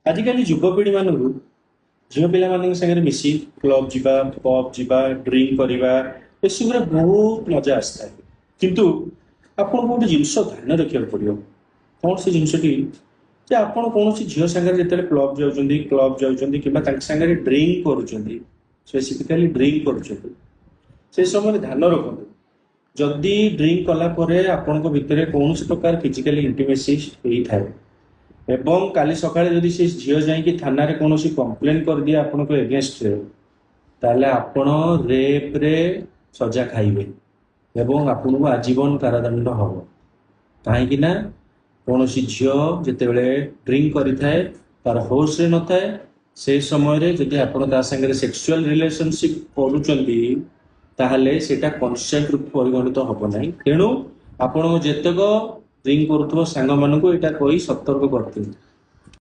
आजिकल युवपीढ़ी मानू झील पिला सागर मिसी क्लब जावा पब जावा ड्रिंक करवा एसबुरे बहुत मजा आसता है किंतु आपन गोटे जिनस ध्यान रखा पड़ो कौन से जिनसटी जे आपन कौन झील सागर जो क्लब जाऊँच कि ड्रिंक कर स्पेसिफिकाली ड्रिंक कर से समय ध्यान रखु जदि ड्रिंक कलापर आपण भितर कौन प्रकार फिजिकल इंटिमेसी होता है एवं काली सकाळे जदि से झील जाइए थाना रे कौन कंप्लेन कर दिए आपण एगेन्स्ट ताले आपण रेप रे सजा खाइबे एवं आपन को आजीवन कारादंड हम कहीं कौन झील जिते ड्रिंक करें तार होश रे न थाए से समय जदि आप सेक्सुअल रिलेशनशिप करुँचे सेटा कन्सेंट रूप परिगणित हम ना तेणु आपण जितक ड्रिंक करुव सांग मानू यहाँ कही सतर्क करते